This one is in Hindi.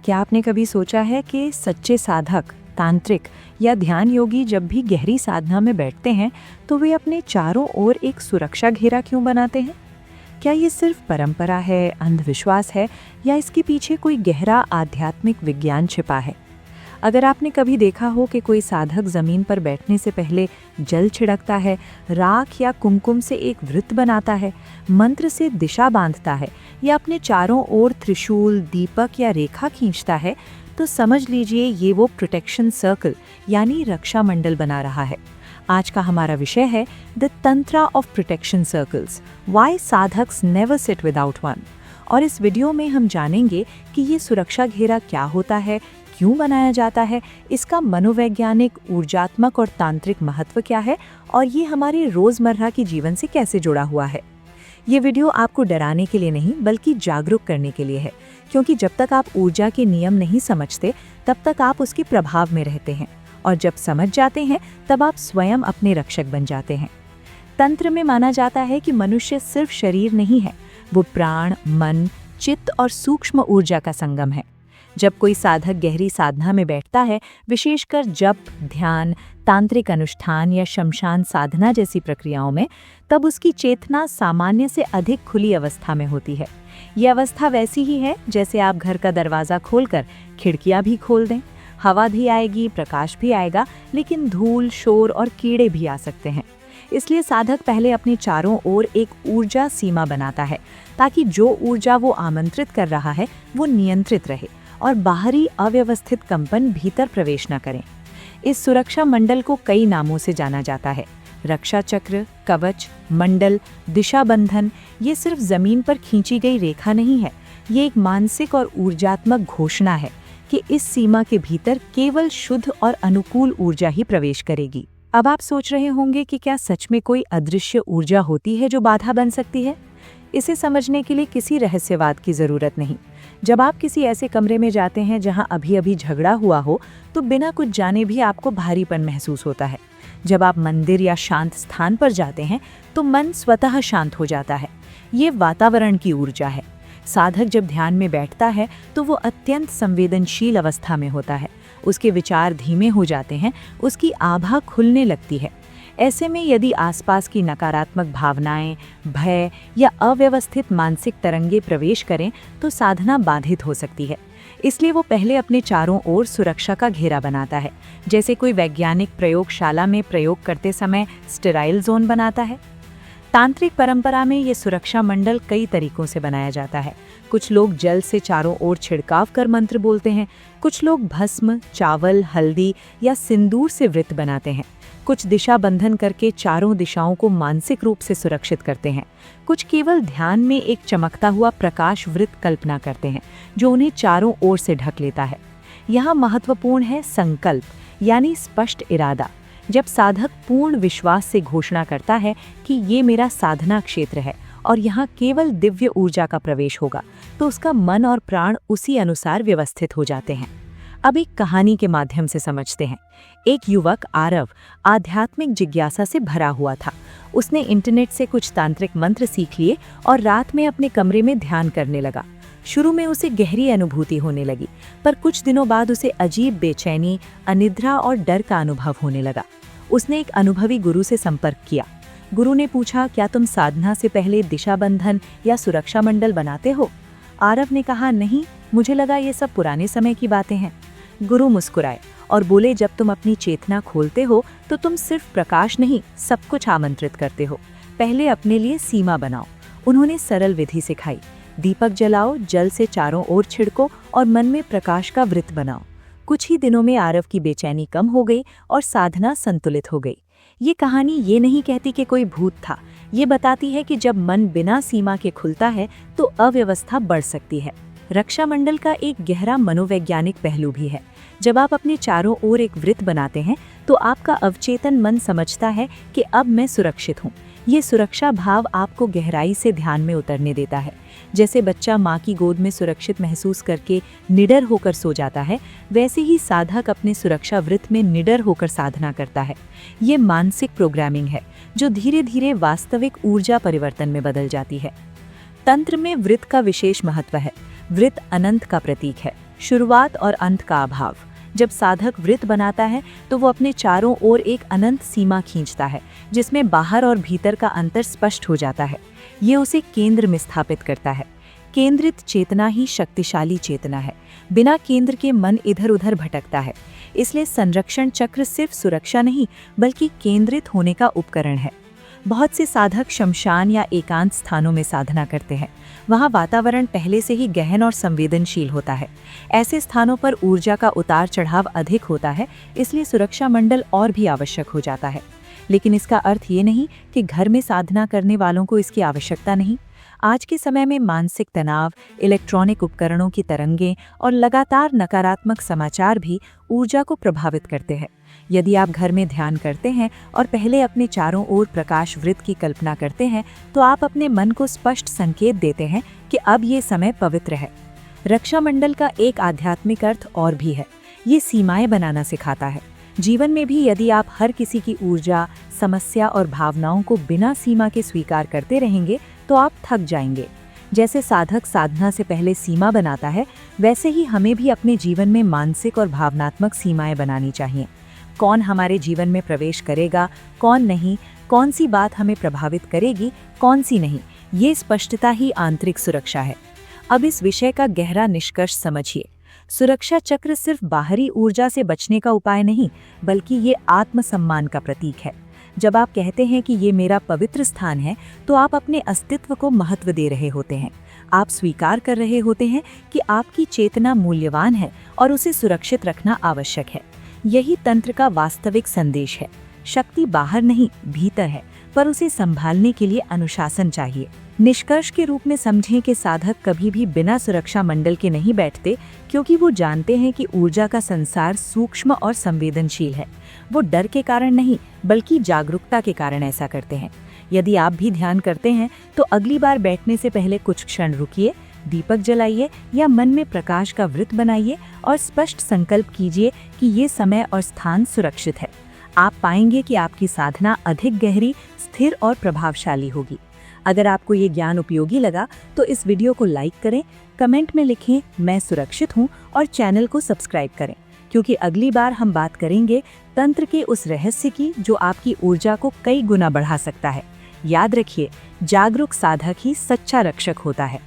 क्या आपने कभी सोचा है कि सच्चे साधक, तांत्रिक या ध्यान योगी जब भी गहरी साधना में बैठते हैं तो वे अपने चारों ओर एक सुरक्षा घेरा क्यों बनाते हैं? क्या ये सिर्फ परंपरा है, अंधविश्वास है, या इसके पीछे कोई गहरा आध्यात्मिक विज्ञान छिपा है? अगर आपने कभी देखा हो कि कोई साधक जमीन पर बैठने से पहले जल छिड़कता है, राख या कुमकुम से एक वृत्त बनाता है, मंत्र से दिशा बांधता है या अपने चारों ओर त्रिशूल, दीपक या रेखा खींचता है, तो समझ लीजिए ये वो प्रोटेक्शन सर्कल यानी रक्षा मंडल बना रहा है। आज का हमारा विषय है the tantra of protection circles, why साधक्स never seat without one. और इस वीडियो में हम जानेंगे कि ये सुरक्षा घेरा क्या होता है, क्यों बनाया जाता है, इसका मनोवैज्ञानिक, ऊर्जात्मक और तांत्रिक महत्व क्या है और ये हमारे रोजमर्रा के जीवन से कैसे जुड़ा हुआ है। ये वीडियो आपको डराने के लिए नहीं बल्कि जागरूक करने के लिए है, क्योंकि जब तक आप ऊर्जा के नियम नहीं समझते तब तक आप उसके प्रभाव में रहते हैं, और जब समझ जाते हैं तब आप स्वयं अपने रक्षक बन जाते हैं। तंत्र में माना जाता है कि मनुष्य सिर्फ शरीर नहीं है, वो प्राण, मन, चित्त और सूक्ष्म ऊर्जा का संगम है। जब कोई साधक गहरी साधना में बैठता है, विशेषकर जप, ध्यान, तांत्रिक अनुष्ठान या शमशान साधना जैसी प्रक्रियाओं में, तब उसकी चेतना सामान्य से अधिक खुली अवस्था में होती है। यह अवस्था वैसी ही है जैसे आप घर का दरवाज़ा खोलकर खिड़कियां भी खोल दें। हवा भी आएगी, प्रकाश भी आएगा, लेकिन धूल, शोर और कीड़े भी आ सकते हैं। इसलिए साधक पहले अपने चारों ओर एक ऊर्जा सीमा बनाता है, ताकि जो ऊर्जा वो आमंत्रित कर रहा है वो नियंत्रित रहे और बाहरी अव्यवस्थित कंपन भीतर प्रवेश न करें। इस सुरक्षा मंडल को कई नामों से जाना जाता है। रक्षा चक्र, कवच, मंडल, दिशा बंधन। ये सिर्फ जमीन पर खींची गई रेखा नहीं है, ये एक मानसिक और ऊर्जात्मक घोषणा है कि इस सीमा के भीतर केवल शुद्ध और अनुकूल ऊर्जा ही प्रवेश करेगी। अब आप सोच रहे होंगे कि क्या सच में कोई अदृश्य ऊर्जा होती है जो बाधा बन सकती है? इसे समझने के लिए किसी रहस्यवाद की जरूरत नहीं। जब आप किसी ऐसे कमरे में जाते हैं जहां अभी-अभी झगड़ा हुआ हो, तो बिना कुछ जाने भी आपको भारीपन महसूस होता है। जब आप मंदिर या शांत स्थान पर जाते हैं तो मन स्वतः शांत हो जाता है। ये वातावरण की ऊर्जा है। साधक जब ध्यान में बैठता है तो वो अत्यंत संवेदनशील अवस्था में होता है। उसके विचार धीमे हो जाते हैं, उसकी आभा खुलने लगती है। ऐसे में यदि आसपास की नकारात्मक भावनाएं, भय या अव्यवस्थित मानसिक तरंगे प्रवेश करें तो साधना बाधित हो सकती है। इसलिए वो पहले अपने चारों ओर सुरक्षा का घेरा बनाता है, जैसे कोई वैज्ञानिक प्रयोगशाला में प्रयोग करते समय स्टेराइल जोन बनाता है। तांत्रिक परंपरा में ये सुरक्षा मंडल कई तरीकों से बनाया जाता है। कुछ लोग जल से चारों ओर छिड़काव कर मंत्र बोलते हैं, कुछ लोग भस्म, चावल, हल्दी या सिंदूर से वृत्त बनाते हैं, कुछ दिशा बंधन करके चारों दिशाओं को मानसिक रूप से सुरक्षित करते हैं, कुछ केवल ध्यान में एक चमकता हुआ प्रकाश वृत्त कल्पना करते हैं जो उन्हें चारों ओर से ढक लेता है। यहाँ महत्वपूर्ण है संकल्प यानी स्पष्ट इरादा। जब साधक पूर्ण विश्वास से घोषणा करता है कि ये मेरा साधना क्षेत्र है और यहाँ केवल दिव्य ऊर्जा का प्रवेश होगा, तो उसका मन और प्राण उसी अनुसार व्यवस्थित हो जाते हैं। अब एक कहानी के माध्यम से समझते हैं। एक युवक आरव आध्यात्मिक जिज्ञासा से भरा हुआ था। उसने इंटरनेट से कुछ तांत्रिक मंत्र सीख लिए और रात में अपने कमरे में ध्यान करने लगा। शुरू में उसे गहरी अनुभूति होने लगी, पर कुछ दिनों बाद उसे अजीब बेचैनी, अनिद्रा और डर का अनुभव होने लगा। उसने एक अनुभवी गुरु से संपर्क किया। गुरु ने पूछा, क्या तुम साधना से पहले दिशा बंधन या सुरक्षा मंडल बनाते हो? आरव ने कहा, नहीं, मुझे लगा ये सब पुराने समय की बातें हैं। गुरु मुस्कुराए और बोले, जब तुम अपनी चेतना खोलते हो तो तुम सिर्फ प्रकाश नहीं, सब कुछ आमंत्रित करते हो। पहले अपने लिए सीमा बनाओ। उन्होंने सरल विधि सिखाई। दीपक जलाओ, जल से चारों ओर छिड़को और मन में प्रकाश का वृत्त बनाओ। कुछ ही दिनों में आरव की बेचैनी कम हो गई और साधना संतुलित हो गई। ये कहानी ये नहीं कहती कि कोई भूत था, ये बताती है कि जब मन बिना सीमा के खुलता है तो अव्यवस्था बढ़ सकती है। रक्षा मंडल का एक गहरा मनोवैज्ञानिक पहलू भी है। जब आप अपने चारों ओर एक वृत्त बनाते हैं तो आपका अवचेतन मन समझता है कि अब मैं सुरक्षित हूँ। ये सुरक्षा भाव आपको गहराई से ध्यान में उतरने देता है। जैसे बच्चा माँ की गोद में सुरक्षित महसूस करके निडर होकर सो जाता है, वैसे ही साधक अपने सुरक्षा वृत्त में निडर होकर साधना करता है। ये मानसिक प्रोग्रामिंग है जो धीरे धीरे वास्तविक ऊर्जा परिवर्तन में बदल जाती है। तंत्र में वृत्त का विशेष महत्व है। वृत्त अनंत का प्रतीक है। शुरुआत और अंत का अभाव। जब साधक वृत्त बनाता है तो वो अपने चारों ओर एक अनंत सीमा खींचता है, जिसमें बाहर और भीतर का अंतर स्पष्ट हो जाता है। ये उसे केंद्र में स्थापित करता है। केंद्रित चेतना ही शक्तिशाली चेतना है। बिना केंद्र के मन इधर उधर भटकता है। इसलिए संरक्षण चक्र सिर्फ सुरक्षा नहीं, बल्कि केंद्रित होने का उपकरण है। बहुत से साधक शमशान या एकांत स्थानों में साधना करते हैं। वहाँ वातावरण पहले से ही गहन और संवेदनशील होता है। ऐसे स्थानों पर ऊर्जा का उतार चढ़ाव अधिक होता है, इसलिए सुरक्षा मंडल और भी आवश्यक हो जाता है। लेकिन इसका अर्थ ये नहीं कि घर में साधना करने वालों को इसकी आवश्यकता नहीं। आज के समय में मानसिक तनाव, इलेक्ट्रॉनिक उपकरणों की तरंगें और लगातार नकारात्मक समाचार भी ऊर्जा को प्रभावित करते हैं। यदि आप घर में ध्यान करते हैं और पहले अपने चारों ओर प्रकाश वृत्त की कल्पना करते हैं, तो आप अपने मन को स्पष्ट संकेत देते हैं कि अब ये समय पवित्र है। रक्षा मंडल का एक आध्यात्मिक अर्थ और भी है। ये सीमाएं बनाना सिखाता है। जीवन में भी यदि आप हर किसी की ऊर्जा, समस्या और भावनाओं को बिना सीमा के स्वीकार करते रहेंगे, तो आप थक जाएंगे। जैसे साधक साधना से पहले सीमा बनाता है, वैसे ही हमें भी अपने जीवन में मानसिक और भावनात्मक सीमाएं बनानी चाहिए। कौन हमारे जीवन में प्रवेश करेगा, कौन नहीं, कौन सी बात हमें प्रभावित करेगी, कौन सी नहीं, ये स्पष्टता ही आंतरिक सुरक्षा है। अब इस विषय का गहरा निष्कर्ष समझिए। सुरक्षा चक्र सिर्फ बाहरी ऊर्जा से बचने का उपाय नहीं, बल्कि ये आत्मसम्मान का प्रतीक है। जब आप कहते हैं कि ये मेरा पवित्र स्थान है, तो आप अपने अस्तित्व को महत्व दे रहे होते हैं। आप स्वीकार कर रहे होते हैं कि आपकी चेतना मूल्यवान है और उसे सुरक्षित रखना आवश्यक है। यही तंत्र का वास्तविक संदेश है। शक्ति बाहर नहीं, भीतर है, पर उसे संभालने के लिए अनुशासन चाहिए। निष्कर्ष के रूप में समझें कि साधक कभी भी बिना सुरक्षा मंडल के नहीं बैठते, क्योंकि वो जानते हैं कि ऊर्जा का संसार सूक्ष्म और संवेदनशील है। वो डर के कारण नहीं, बल्कि जागरूकता के कारण ऐसा करते हैं। यदि आप भी ध्यान करते हैं, तो अगली बार बैठने से पहले कुछ क्षण रुकिए, दीपक जलाइए या मन में प्रकाश का वृत्त बनाइए और स्पष्ट संकल्प कीजिए कि ये समय और स्थान सुरक्षित है। आप पाएंगे कि आपकी साधना अधिक गहरी, स्थिर और प्रभावशाली होगी। अगर आपको ये ज्ञान उपयोगी लगा, तो इस वीडियो को लाइक करें, कमेंट में लिखें मैं सुरक्षित हूँ और चैनल को सब्सक्राइब करें, क्योंकि अगली बार हम बात करेंगे तंत्र के उस रहस्य की जो आपकी ऊर्जा को कई गुना बढ़ा सकता है। याद रखिए, जागरूक साधक ही सच्चा रक्षक होता है।